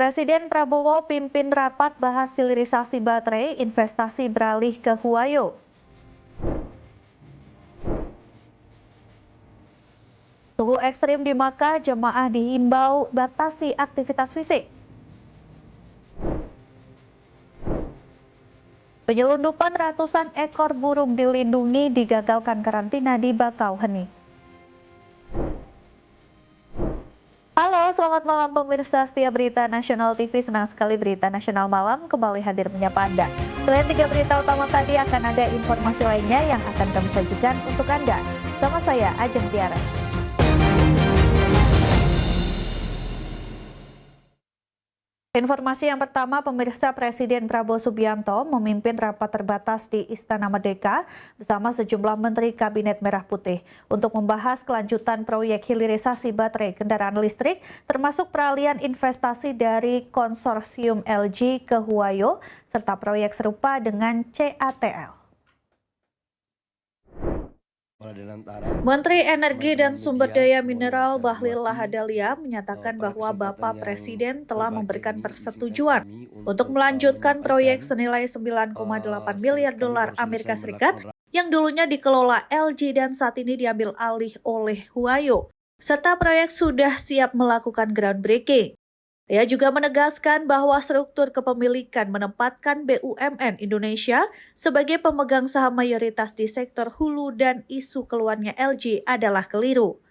Presiden Prabowo pimpin rapat bahas hilirisasi baterai, investasi beralih ke Huayo. Suhu ekstrim di Makkah, jemaah dihimbau batasi aktivitas fisik. Penyelundupan ratusan ekor burung dilindungi digagalkan karantina di Bakauheni. Halo, selamat malam pemirsa setia Berita Nasional TV. Senang sekali Berita Nasional Malam kembali hadir menyapa Anda. Selain 3 berita utama tadi, akan ada informasi lainnya yang akan kami sajikan untuk Anda. Sama saya, Ajeng Tiara. Informasi yang pertama, pemirsa, Presiden Prabowo Subianto memimpin rapat terbatas di Istana Merdeka bersama sejumlah Menteri Kabinet Merah Putih untuk membahas kelanjutan proyek hilirisasi baterai kendaraan listrik, termasuk peralihan investasi dari konsorsium LG ke Huayo, serta proyek serupa dengan CATL. Menteri Energi dan Sumber Daya Mineral Bahlil Lahadalia menyatakan bahwa Bapak Presiden telah memberikan persetujuan untuk melanjutkan proyek senilai 9,8 miliar dolar Amerika Serikat yang dulunya dikelola LG dan saat ini diambil alih oleh Huayo, serta proyek sudah siap melakukan groundbreaking. Ia juga menegaskan bahwa struktur kepemilikan menempatkan BUMN Indonesia sebagai pemegang saham mayoritas di sektor hulu dan isu keluarnya LG adalah keliru.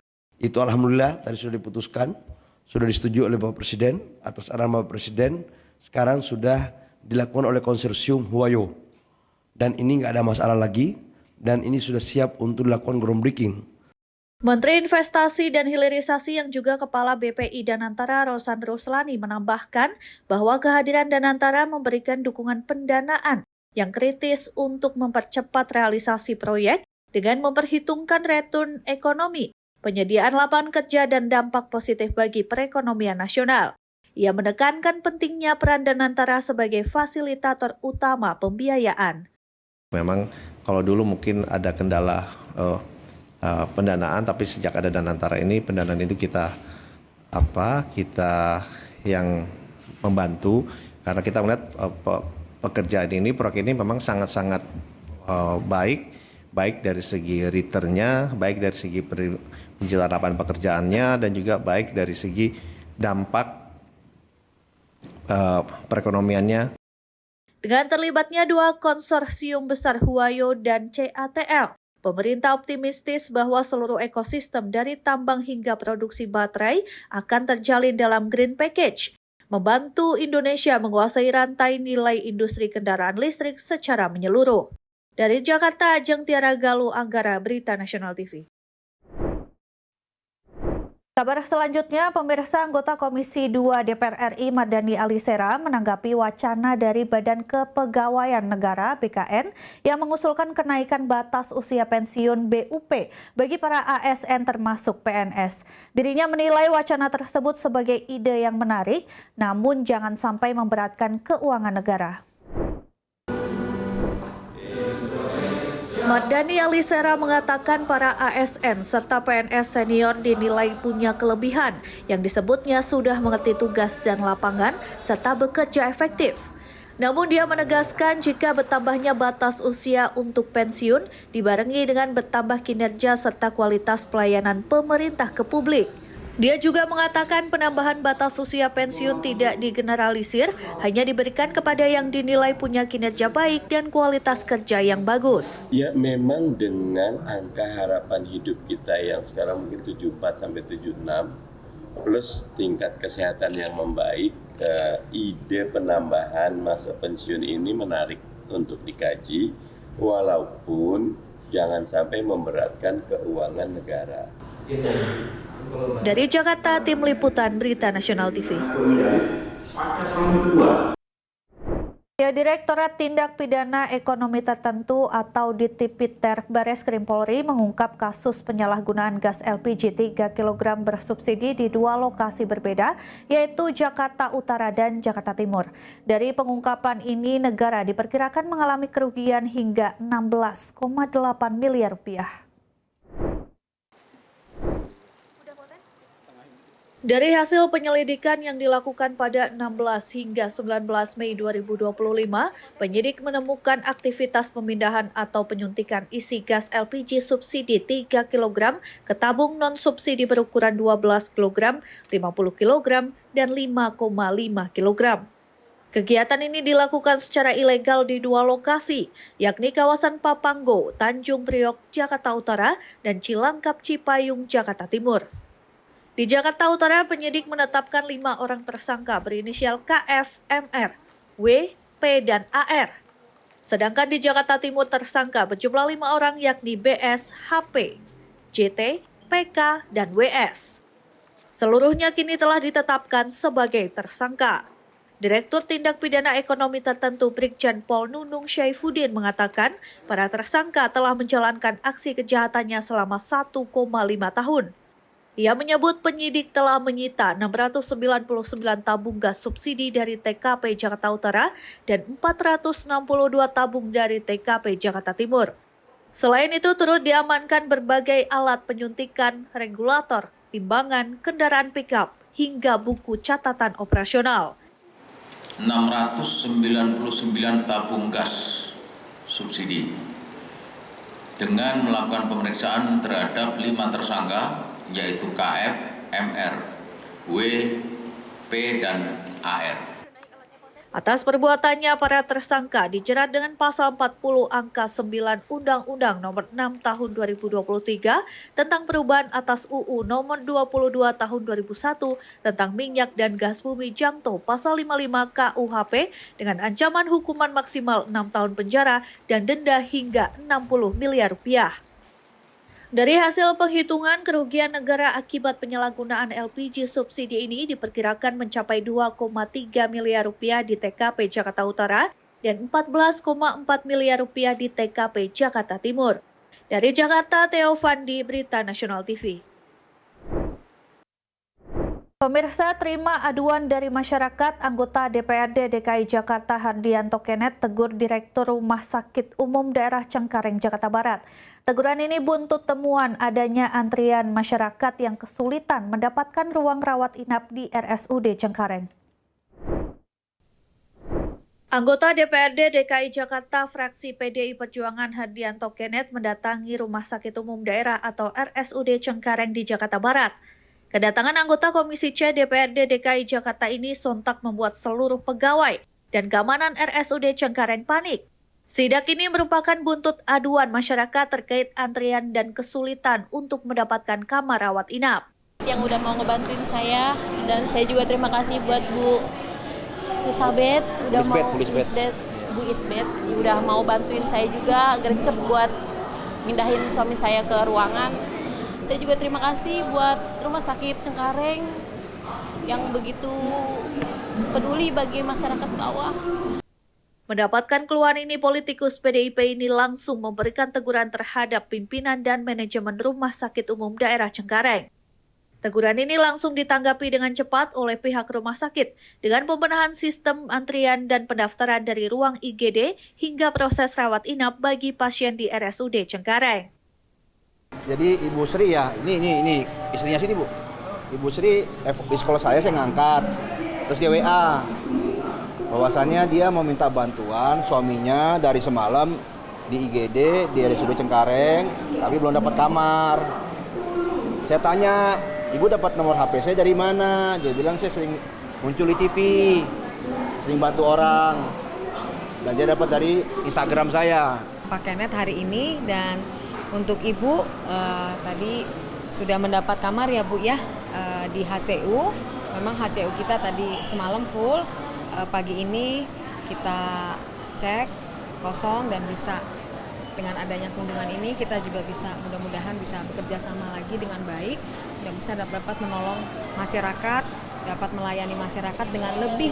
Itu alhamdulillah tadi sudah diputuskan, sudah disetujui oleh Bapak Presiden, atas arahan Bapak Presiden, sekarang sudah dilakukan oleh konsorsium Huayo. Dan ini nggak ada masalah lagi, dan ini sudah siap untuk dilakukan groundbreaking. Menteri Investasi dan Hilirisasi yang juga Kepala BPI Danantara Rosan Ruslani menambahkan bahwa kehadiran Danantara memberikan dukungan pendanaan yang kritis untuk mempercepat realisasi proyek dengan memperhitungkan return ekonomi, penyediaan lapangan kerja dan dampak positif bagi perekonomian nasional. Ia menekankan pentingnya peran Danantara sebagai fasilitator utama pembiayaan. Memang kalau dulu mungkin ada kendala pendanaan, tapi sejak ada Danantara ini, pendanaan itu kita yang membantu, karena kita melihat pekerjaan ini, proyek ini memang sangat-sangat baik dari segi returnnya, baik dari segi penciptaan lapangan pekerjaannya, dan juga baik dari segi dampak perekonomiannya. Dengan terlibatnya dua konsorsium besar Huayo dan CATL, pemerintah optimistis bahwa seluruh ekosistem dari tambang hingga produksi baterai akan terjalin dalam Green Package, membantu Indonesia menguasai rantai nilai industri kendaraan listrik secara menyeluruh. Dari Jakarta, Ajeng Tiara Galuh Anggara, Berita Nasional TV. Kabar selanjutnya, pemirsa, anggota Komisi 2 DPR RI Mardani Alisera menanggapi wacana dari Badan Kepegawaian Negara (BKN) yang mengusulkan kenaikan batas usia pensiun BUP bagi para ASN termasuk PNS. Dirinya menilai wacana tersebut sebagai ide yang menarik, namun jangan sampai memberatkan keuangan negara. Mardani Alisera mengatakan para ASN serta PNS senior dinilai punya kelebihan yang disebutnya sudah mengerti tugas dan lapangan serta bekerja efektif. Namun dia menegaskan jika bertambahnya batas usia untuk pensiun dibarengi dengan bertambah kinerja serta kualitas pelayanan pemerintah ke publik. Dia juga mengatakan penambahan batas usia pensiun tidak digeneralisir, hanya diberikan kepada yang dinilai punya kinerja baik dan kualitas kerja yang bagus. Ya memang dengan angka harapan hidup kita yang sekarang mungkin 74 sampai 76 plus tingkat kesehatan yang membaik, ide penambahan masa pensiun ini menarik untuk dikaji walaupun jangan sampai memberatkan keuangan negara. Dari Jakarta, Tim Liputan Berita Nasional TV. Direktorat Tindak Pidana Ekonomi Tertentu atau Ditipiter Bareskrim Polri mengungkap kasus penyalahgunaan gas LPG 3 kg bersubsidi di dua lokasi berbeda, yaitu Jakarta Utara dan Jakarta Timur. Dari pengungkapan ini, negara diperkirakan mengalami kerugian hingga 16,8 miliar rupiah. Dari hasil penyelidikan yang dilakukan pada 16 hingga 19 Mei 2025, penyidik menemukan aktivitas pemindahan atau penyuntikan isi gas LPG subsidi 3 kg ke tabung non-subsidi berukuran 12 kg, 50 kg, dan 5,5 kg. Kegiatan ini dilakukan secara ilegal di 2 lokasi, yakni kawasan Papanggo, Tanjung Priok, Jakarta Utara, dan Cilangkap Cipayung, Jakarta Timur. Di Jakarta Utara, penyidik menetapkan 5 orang tersangka berinisial KF, MR, W, P, dan AR. Sedangkan di Jakarta Timur tersangka berjumlah 5 orang yakni BS, HP, JT, PK, dan WS. Seluruhnya kini telah ditetapkan sebagai tersangka. Direktur Tindak Pidana Ekonomi Tertentu Brigjen Pol Nunung Syaifuddin mengatakan para tersangka telah menjalankan aksi kejahatannya selama 1,5 tahun. Ia menyebut penyidik telah menyita 699 tabung gas subsidi dari TKP Jakarta Utara dan 462 tabung dari TKP Jakarta Timur. Selain itu turut diamankan berbagai alat penyuntikan, regulator, timbangan, kendaraan pickup, hingga buku catatan operasional. 699 tabung gas subsidi. Dengan melakukan pemeriksaan terhadap 5 tersangka, yaitu KF, MR, W, P, dan AR. Atas perbuatannya, para tersangka dijerat dengan pasal 40 angka 9 Undang-Undang Nomor 6 Tahun 2023 tentang perubahan atas UU Nomor 22 Tahun 2001 tentang minyak dan gas bumi Jangto pasal 55 KUHP dengan ancaman hukuman maksimal 6 tahun penjara dan denda hingga 60 miliar rupiah. Dari hasil penghitungan, kerugian negara akibat penyalahgunaan LPG subsidi ini diperkirakan mencapai 2,3 miliar rupiah di TKP Jakarta Utara dan 14,4 miliar rupiah di TKP Jakarta Timur. Dari Jakarta, Theo Fandi, Berita Nasional TV. Pemirsa, terima aduan dari masyarakat, anggota DPRD DKI Jakarta Hardianto Kenet tegur Direktur Rumah Sakit Umum Daerah Cengkareng, Jakarta Barat. Teguran ini buntut temuan adanya antrian masyarakat yang kesulitan mendapatkan ruang rawat inap di RSUD Cengkareng. Anggota DPRD DKI Jakarta fraksi PDI Perjuangan Hardianto Kenet mendatangi Rumah Sakit Umum Daerah atau RSUD Cengkareng di Jakarta Barat. Kedatangan anggota Komisi C DPRD DKI Jakarta ini sontak membuat seluruh pegawai dan keamanan RSUD Cengkareng panik. Sidak ini merupakan buntut aduan masyarakat terkait antrian dan kesulitan untuk mendapatkan kamar rawat inap. Yang udah mau ngebantuin saya, dan saya juga terima kasih buat Bu Isabet, Bu Isbet, udah mau bantuin saya juga gercep buat mindahin suami saya ke ruangan. Saya juga terima kasih buat Rumah Sakit Cengkareng yang begitu peduli bagi masyarakat bawah. Mendapatkan keluhan ini, politikus PDIP ini langsung memberikan teguran terhadap pimpinan dan manajemen Rumah Sakit Umum Daerah Cengkareng. Teguran ini langsung ditanggapi dengan cepat oleh pihak rumah sakit dengan pembenahan sistem antrian dan pendaftaran dari ruang IGD hingga proses rawat inap bagi pasien di RSUD Cengkareng. Jadi Ibu Sri ya, ini istrinya sini Bu. Ibu Sri di sekolah saya ngangkat, terus dia WA. Bahwasannya dia mau minta bantuan suaminya dari semalam di IGD, di RSUD Cengkareng, tapi belum dapat kamar. Saya tanya, Ibu dapat nomor HP saya dari mana? Dia bilang saya sering muncul di TV, sering bantu orang. Dan dia dapat dari Instagram saya. Pak Kenet hari ini, dan untuk Ibu tadi sudah mendapat kamar ya Bu ya di HCU. Memang HCU kita tadi semalam full, pagi ini kita cek kosong dan bisa dengan adanya kunjungan ini kita juga bisa mudah-mudahan bisa bekerja sama lagi dengan baik dan bisa dapat menolong masyarakat, dapat melayani masyarakat dengan lebih.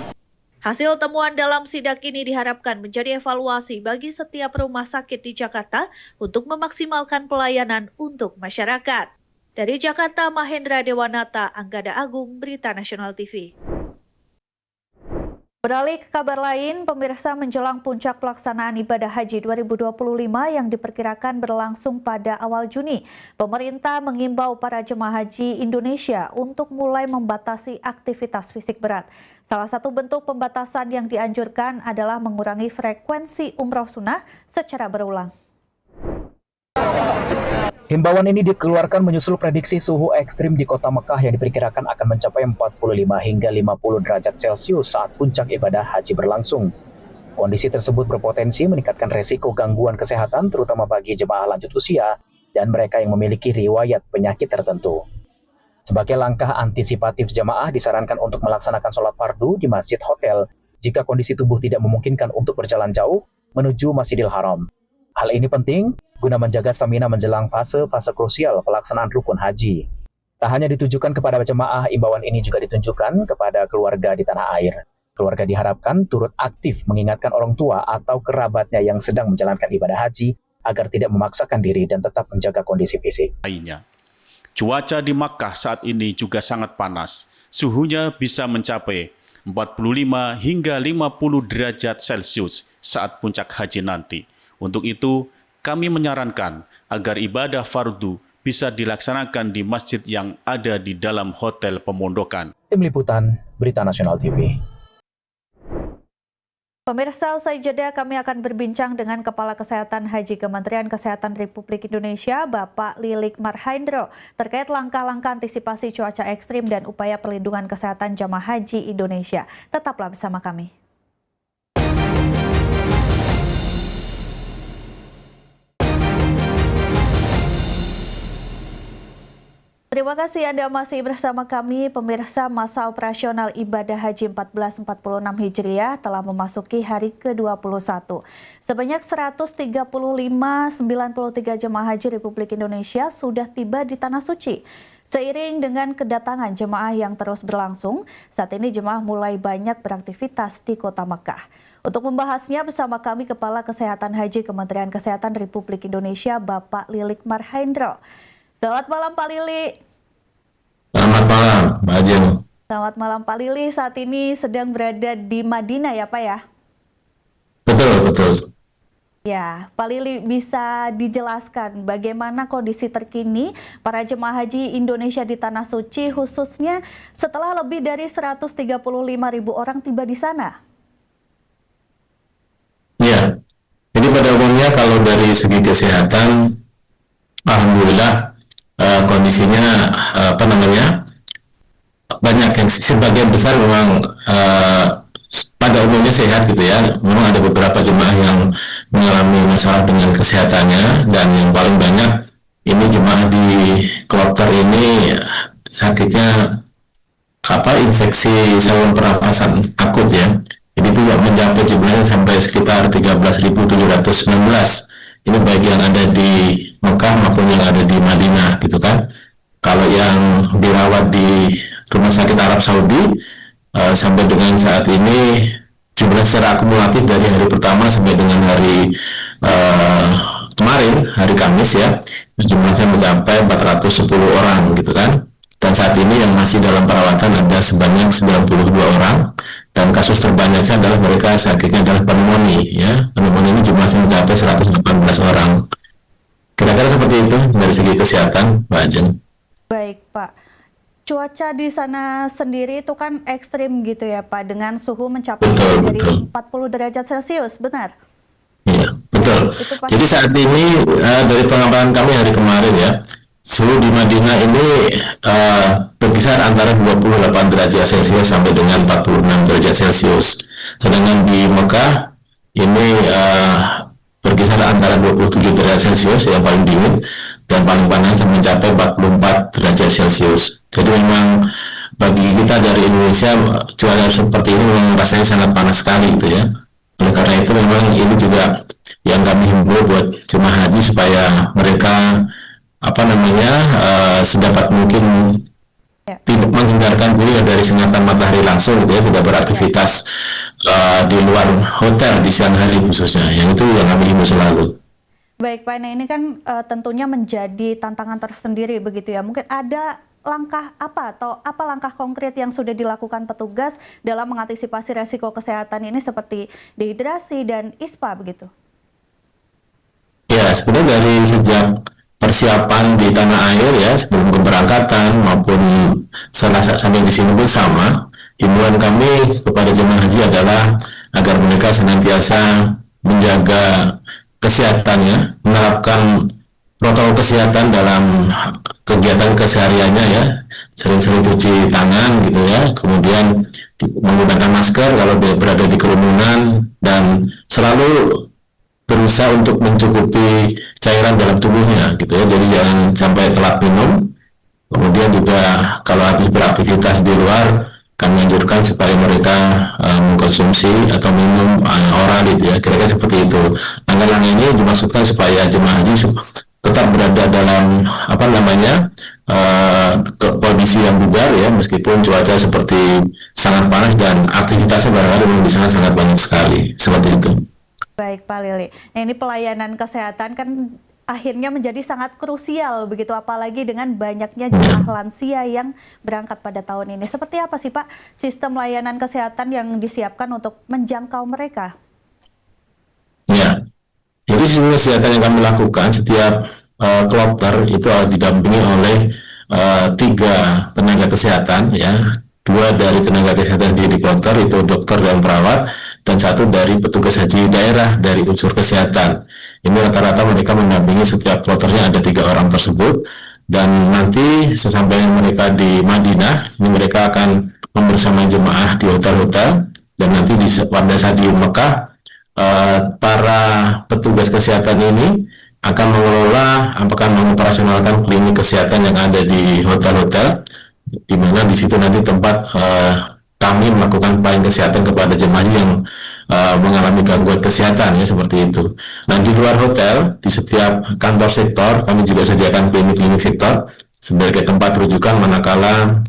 Hasil temuan dalam sidak ini diharapkan menjadi evaluasi bagi setiap rumah sakit di Jakarta untuk memaksimalkan pelayanan untuk masyarakat. Dari Jakarta, Mahendra Dewanata, Anggada Agung, Berita Nasional TV. Beralih ke kabar lain, pemirsa, menjelang puncak pelaksanaan ibadah haji 2025 yang diperkirakan berlangsung pada awal Juni, pemerintah mengimbau para jemaah haji Indonesia untuk mulai membatasi aktivitas fisik berat. Salah satu bentuk pembatasan yang dianjurkan adalah mengurangi frekuensi umroh sunnah secara berulang. Himbauan ini dikeluarkan menyusul prediksi suhu ekstrim di kota Mekah yang diperkirakan akan mencapai 45 hingga 50 derajat Celcius saat puncak ibadah haji berlangsung. Kondisi tersebut berpotensi meningkatkan resiko gangguan kesehatan terutama bagi jemaah lanjut usia dan mereka yang memiliki riwayat penyakit tertentu. Sebagai langkah antisipatif, jemaah disarankan untuk melaksanakan sholat fardu di masjid hotel jika kondisi tubuh tidak memungkinkan untuk berjalan jauh menuju Masjidil Haram. Hal ini penting guna menjaga stamina menjelang fase-fase krusial pelaksanaan rukun haji. Tak hanya ditujukan kepada jemaah, imbauan ini juga ditunjukkan kepada keluarga di tanah air. Keluarga diharapkan turut aktif mengingatkan orang tua atau kerabatnya yang sedang menjalankan ibadah haji agar tidak memaksakan diri dan tetap menjaga kondisi fisik. Cuaca di Makkah saat ini juga sangat panas. Suhunya bisa mencapai 45 hingga 50 derajat Celcius saat puncak haji nanti. Untuk itu, kami menyarankan agar ibadah fardu bisa dilaksanakan di masjid yang ada di dalam hotel pemondokan. Tim Liputan, Berita Nasional TV. Pemirsa, usai jeda kami akan berbincang dengan Kepala Kesehatan Haji Kementerian Kesehatan Republik Indonesia, Bapak Lilik Marhaendro, terkait langkah-langkah antisipasi cuaca ekstrim dan upaya perlindungan kesehatan jamaah haji Indonesia. Tetaplah bersama kami. Terima kasih Anda masih bersama kami, pemirsa. Masa operasional ibadah haji 1446 Hijriah telah memasuki hari ke-21. Sebanyak 135.93 jemaah haji Republik Indonesia sudah tiba di Tanah Suci. Seiring dengan kedatangan jemaah yang terus berlangsung, saat ini jemaah mulai banyak beraktivitas di Kota Mekah. Untuk membahasnya bersama kami Kepala Kesehatan Haji Kementerian Kesehatan Republik Indonesia, Bapak Lilik Marhaendro. Selamat malam Pak Lili. Selamat malam, Mbak Ajeng. Selamat malam Pak Lili, saat ini sedang berada di Madinah ya Pak ya? Betul. Ya, Pak Lili bisa dijelaskan bagaimana kondisi terkini para jemaah haji Indonesia di Tanah Suci, khususnya setelah lebih dari 135.000 orang tiba di sana? Ya, jadi pada umumnya kalau dari segi kesehatan, alhamdulillah kondisinya banyak yang sebagian besar memang pada umumnya sehat gitu ya. Memang ada beberapa jemaah yang mengalami masalah dengan kesehatannya, dan yang paling banyak ini jemaah di kloter ini sakitnya infeksi saluran pernafasan akut ya. Jadi itu mencapai jumlahnya sampai sekitar 13.719. Ini baik yang ada di Mekah maupun yang ada di Madinah gitu kan. Kalau yang dirawat di Rumah Sakit Arab Saudi sampai dengan saat ini jumlah secara akumulatif dari hari pertama sampai dengan hari kemarin, hari Kamis ya, jumlahnya mencapai 410 orang gitu kan. Dan saat ini yang masih dalam perawatan ada sebanyak 92 orang, dan kasus terbanyaknya adalah mereka sakitnya adalah pneumonia ya. Pneumonia ini jumlahnya mencapai 118 orang. Kira-kira seperti itu dari segi kesehatan, Mbak Ajeng. Baik Pak, cuaca di sana sendiri itu kan ekstrim gitu ya Pak, dengan suhu mencapai dari 40 derajat Celcius, benar? Iya, betul. Jadi saat ini dari pengamatan kami hari kemarin ya, suhu di Madinah ini berkisar antara 28 derajat Celcius sampai dengan 46 derajat Celcius. Sedangkan di Mekah ini berkisar antara 27 derajat Celcius yang paling dingin, dan paling panas mencapai 44 derajat Celcius. Jadi memang bagi kita dari Indonesia cuaca seperti ini memang rasanya sangat panas sekali gitu ya. Oleh karena itu memang ini juga yang kami himbau buat jemaah haji supaya mereka sedapat mungkin tidak menghindarkan diri dari sengatan matahari langsung gitu ya, tidak beraktivitas di luar hotel di siang hari khususnya. Yang itu yang kami himbau selalu. Baik Pak, nah ini kan tentunya menjadi tantangan tersendiri begitu ya. Mungkin ada langkah apa atau apa langkah konkret yang sudah dilakukan petugas dalam mengantisipasi resiko kesehatan ini seperti dehidrasi dan ISPA begitu? Ya, sebenarnya dari sejak persiapan di tanah air ya sebelum keberangkatan maupun sampai di sini pun sama. Himbauan kami kepada jemaah haji adalah agar mereka senantiasa menjaga kesehatannya, menerapkan protokol kesehatan dalam kegiatan kesehariannya ya, sering-sering cuci tangan gitu ya, kemudian menggunakan masker kalau berada di kerumunan, dan selalu berusaha untuk mencukupi cairan dalam tubuhnya gitu ya, jadi jangan sampai telat minum. Kemudian juga kalau habis beraktivitas di luar, kami anjurkan supaya mereka mengkonsumsi atau minum oral gitu ya, kira-kira seperti itu. Langkah-langkah ini dimaksudkan supaya jemaah haji tetap berada dalam kondisi yang bugar ya, meskipun cuaca seperti sangat panas dan aktivitasnya barangkali memang di sana sangat banyak sekali, seperti itu. Baik Pak Lili, nah ini pelayanan kesehatan kan akhirnya menjadi sangat krusial begitu, apalagi dengan banyaknya jemaah lansia yang berangkat pada tahun ini. Seperti apa sih Pak sistem layanan kesehatan yang disiapkan untuk menjangkau mereka? Ya, jadi sistem kesehatan yang kami lakukan setiap kloter itu didampingi oleh 3 tenaga kesehatan ya, 2 dari tenaga kesehatan di kloter itu dokter dan perawat, dan 1 dari petugas haji daerah dari unsur kesehatan. Ini rata-rata mereka mendampingi setiap kloternya ada 3 orang tersebut, dan nanti sesampainya mereka di Madinah, ini mereka akan membersama jemaah di hotel-hotel, dan nanti pada saat di Mekah para petugas kesehatan ini akan mengelola, akan mengoperasionalkan klinik kesehatan yang ada di hotel-hotel, di mana di situ nanti tempat kami melakukan pelayanan kesehatan kepada jemaah yang mengalami gangguan kesehatan ya, seperti itu. Nah, di luar hotel, di setiap kantor sektor kami juga sediakan klinik-klinik sektor sebagai tempat rujukan manakala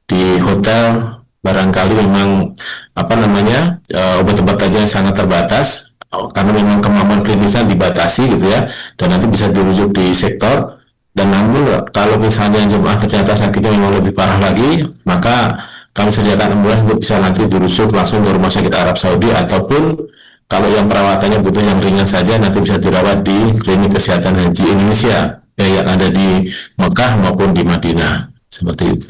di hotel barangkali memang obat-obatannya sangat terbatas karena memang kemampuan klinisnya dibatasi gitu ya, dan nanti bisa dirujuk di sektor. Dan namun kalau misalnya jemaah ternyata sakitnya memang lebih parah lagi, maka kami sediakan ambulans untuk bisa nanti dirujuk langsung ke rumah sakit Arab Saudi, ataupun kalau yang perawatannya butuh yang ringan saja nanti bisa dirawat di klinik kesehatan haji Indonesia yang ada di Mekah maupun di Madinah, seperti itu.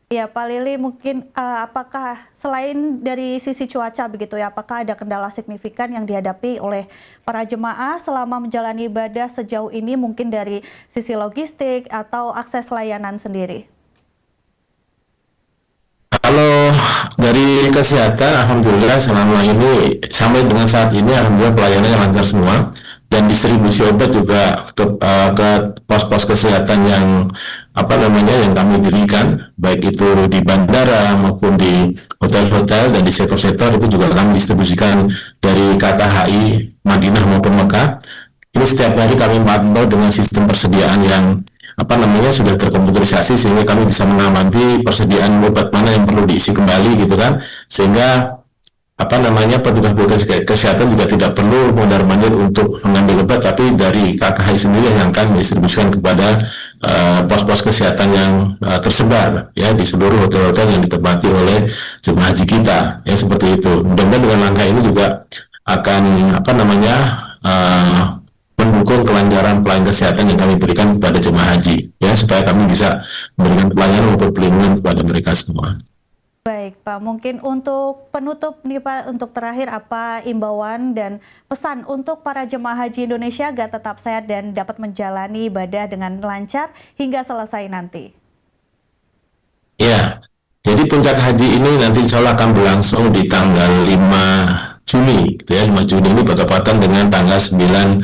Ya Pak Lili, mungkin apakah selain dari sisi cuaca begitu ya, apakah ada kendala signifikan yang dihadapi oleh para jemaah selama menjalani ibadah sejauh ini, mungkin dari sisi logistik atau akses layanan sendiri? Kalau dari kesehatan, alhamdulillah selama ini sampai dengan saat ini alhamdulillah pelayanannya lancar semua, dan distribusi obat juga ke pos-pos kesehatan yang yang kami dirikan, baik itu di bandara maupun di hotel-hotel dan di sektor-sektor, itu juga kami distribusikan dari KKHI Madinah maupun Mekah. Ini setiap hari kami pantau dengan sistem persediaan yang sudah terkomputerisasi, sehingga kami bisa mengamati persediaan obat mana yang perlu diisi kembali gitu kan, sehingga petugas kesehatan juga tidak perlu mondar-mandir untuk mengambil obat, tapi dari KKHI sendiri yang akan didistribusikan kepada pos-pos kesehatan yang tersebar ya di seluruh hotel-hotel yang ditempati oleh jemaah haji kita ya, seperti itu. Mudah-mudahan dengan langkah ini juga akan mendukung kelancaran pelayanan kesehatan yang kami berikan kepada jemaah haji ya, supaya kami bisa memberikan pelayanan maupun pelindungan kepada mereka semua. Baik Pak, mungkin untuk penutup nih Pak, untuk terakhir apa imbauan dan pesan untuk para jemaah haji Indonesia agar tetap sehat dan dapat menjalani ibadah dengan lancar hingga selesai nanti? Ya, jadi puncak haji ini nanti insya Allah akan berlangsung di tanggal 5 Juni gitu ya, 5 Juni ini bertepatan dengan tanggal 9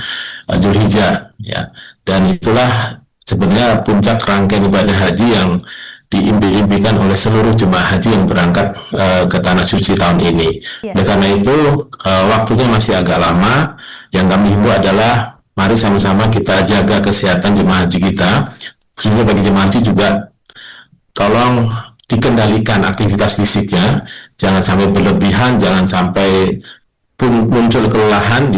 Zulhijjah ya, dan itulah sebenarnya puncak rangkaian ibadah haji yang diimpi-impikan oleh seluruh jemaah haji yang berangkat ke Tanah Suci tahun ini. Oleh karena itu waktunya masih agak lama. Yang kami himbau adalah mari sama-sama kita jaga kesehatan jemaah haji kita, khususnya bagi jemaah haji juga tolong dikendalikan aktivitas fisiknya, jangan sampai berlebihan, jangan sampai muncul kelelahan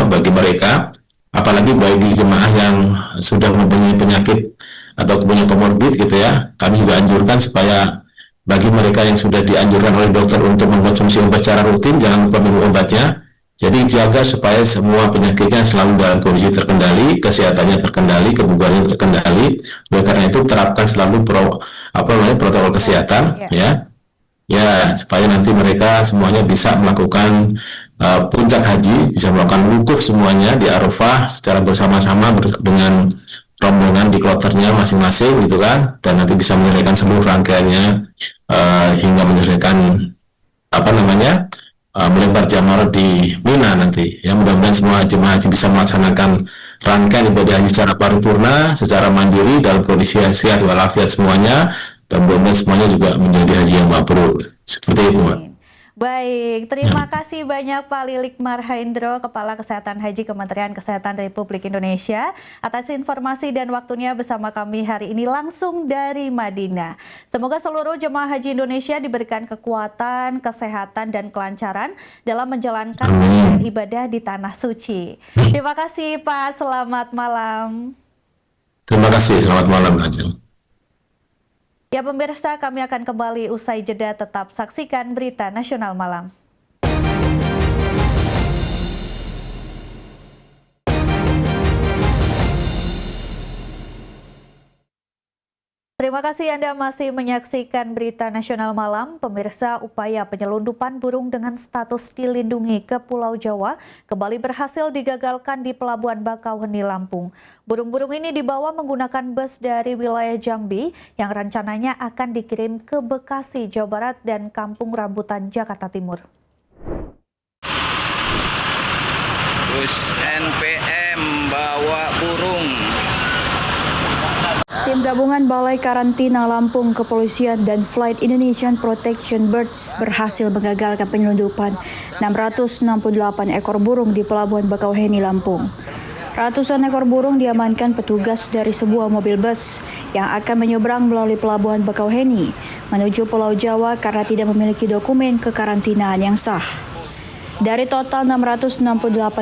bagi mereka, apalagi bagi jemaah yang sudah mempunyai penyakit atau punya komorbid gitu ya, kami juga anjurkan supaya bagi mereka yang sudah dianjurkan oleh dokter untuk mengkonsumsi obat secara rutin, jangan lupa minum obatnya. Jadi jaga supaya semua penyakitnya selalu dalam kondisi terkendali, kesehatannya terkendali, kebugarannya terkendali. Oleh karena itu terapkan selalu protokol kesehatan ya supaya nanti mereka semuanya bisa melakukan puncak haji, bisa melakukan wukuf semuanya di Arafah secara bersama-sama dengan rombongan di kloternya masing-masing gitu kan, dan nanti bisa menyelesaikan seluruh rangkaiannya hingga menyelesaikan melempar jamar di Mina nanti. Ya, mudah-mudahan semua jemaah haji bisa melaksanakan rangkaian ibadah haji secara paripurna, secara mandiri dalam kondisi sehat walafiat semuanya, dan mudah-mudahan semuanya juga menjadi haji yang mabrur. Seperti itu, Mbak. Baik, terima kasih banyak Pak Lilik Marhaindro, Kepala Kesehatan Haji Kementerian Kesehatan Republik Indonesia, atas informasi dan waktunya bersama kami hari ini langsung dari Madinah. Semoga seluruh jemaah haji Indonesia diberikan kekuatan, kesehatan, dan kelancaran dalam menjalankan ibadah di Tanah Suci. Terima kasih Pak, selamat malam. Terima kasih, selamat malam Haji. Ya pemirsa, kami akan kembali usai jeda, tetap saksikan Berita Nasional Malam. Terima kasih Anda masih menyaksikan Berita Nasional Malam. Pemirsa, upaya penyelundupan burung dengan status dilindungi ke Pulau Jawa kembali berhasil digagalkan di Pelabuhan Bakauheni, Lampung. Burung-burung ini dibawa menggunakan bus dari wilayah Jambi yang rencananya akan dikirim ke Bekasi, Jawa Barat dan Kampung Rambutan, Jakarta Timur. Bus NPM bawa burung. Tim gabungan Balai Karantina Lampung, Kepolisian, dan Flight Indonesian Protection Birds berhasil mengagalkan penyelundupan 668 ekor burung di Pelabuhan Bakauheni, Lampung. Ratusan ekor burung diamankan petugas dari sebuah mobil bus yang akan menyeberang melalui Pelabuhan Bakauheni menuju Pulau Jawa karena tidak memiliki dokumen kekarantinaan yang sah. Dari total 668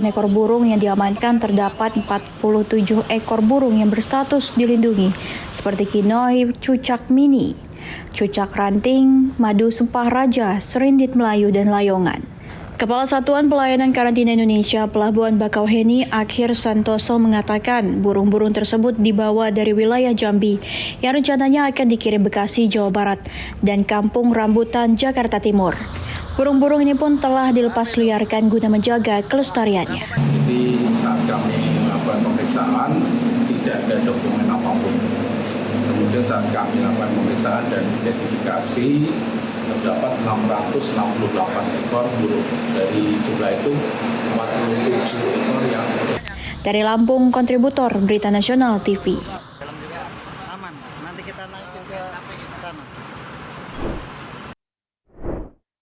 ekor burung yang diamankan, terdapat 47 ekor burung yang berstatus dilindungi, seperti kinoi, cucak mini, cucak ranting, madu sumpah raja, serindit Melayu, dan layongan. Kepala Satuan Pelayanan Karantina Indonesia Pelabuhan Bakauheni, Akhir Santoso, mengatakan burung-burung tersebut dibawa dari wilayah Jambi yang rencananya akan dikirim Bekasi, Jawa Barat, dan Kampung Rambutan, Jakarta Timur. Burung-burung ini pun telah dilepas liarkan guna menjaga kelestariannya. Jadi saat kami melakukan pemeriksaan tidak ada dokumen apapun. Kemudian saat kami melakukan pemeriksaan dan identifikasi terdapat 668 ekor burung. Dari jumlah itu 47 ekor yang Dari Lampung, kontributor Berita Nasional TV. Aman, nanti kita naikin ke sana.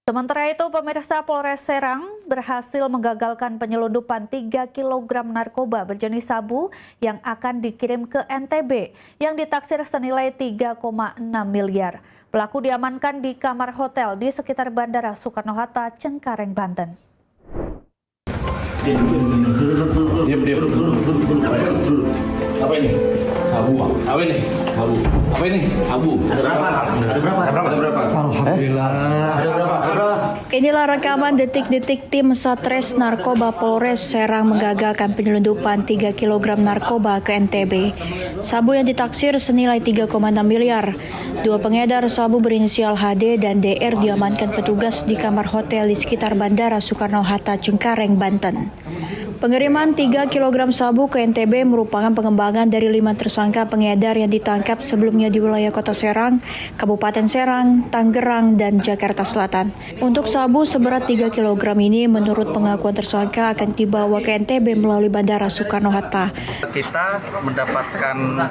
Sementara itu, pemirsa, Polres Serang berhasil menggagalkan penyelundupan 3 kg narkoba berjenis sabu yang akan dikirim ke NTB yang ditaksir senilai 3,6 miliar. Pelaku diamankan di kamar hotel di sekitar Bandara Soekarno-Hatta, Cengkareng, Banten. Apa ini? Sabu. Apa ini? Sabu. Apa ini? Sabu. Ada berapa? Ada berapa? Alhamdulillah. Ada berapa? Inilah rekaman detik-detik tim Satres Narkoba Polres Serang menggagalkan penyelundupan 3 kg narkoba ke NTB. Sabu yang ditaksir senilai 3,6 miliar. Dua pengedar sabu berinisial HD dan DR diamankan petugas di kamar hotel di sekitar Bandara Soekarno-Hatta, Cengkareng, Banten. Pengiriman 3 kg sabu ke NTB merupakan pengembangan dari 5 tersangka pengedar yang ditangkap sebelumnya di wilayah Kota Serang, Kabupaten Serang, Tangerang, dan Jakarta Selatan. Untuk sabu seberat 3 kg ini menurut pengakuan tersangka akan dibawa ke NTB melalui Bandara Soekarno-Hatta. Kita mendapatkan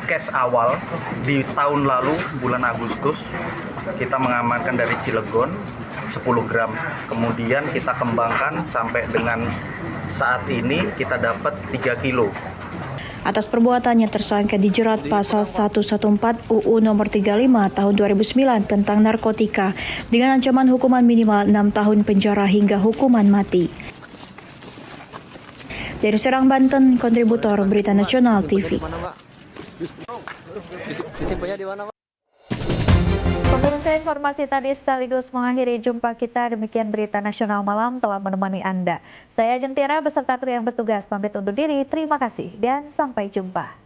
cash awal di tahun lalu bulan Agustus. Kita mengamankan dari Cilegon 10 gram. Kemudian kita kembangkan sampai dengan saat ini kita dapat 3 kilo. Atas perbuatannya tersangka dijerat pasal 114 UU nomor 35 tahun 2009 tentang narkotika dengan ancaman hukuman minimal 6 tahun penjara hingga hukuman mati. Dari Serang, Banten, kontributor Berita Nasional TV. Disimpannya di mana, Pak? Pemirsa, informasi tadi sekaligus mengakhiri jumpa kita. Demikian berita nasional malam telah menemani Anda. Saya Jentira beserta kru yang bertugas pamit undur diri. Terima kasih dan sampai jumpa.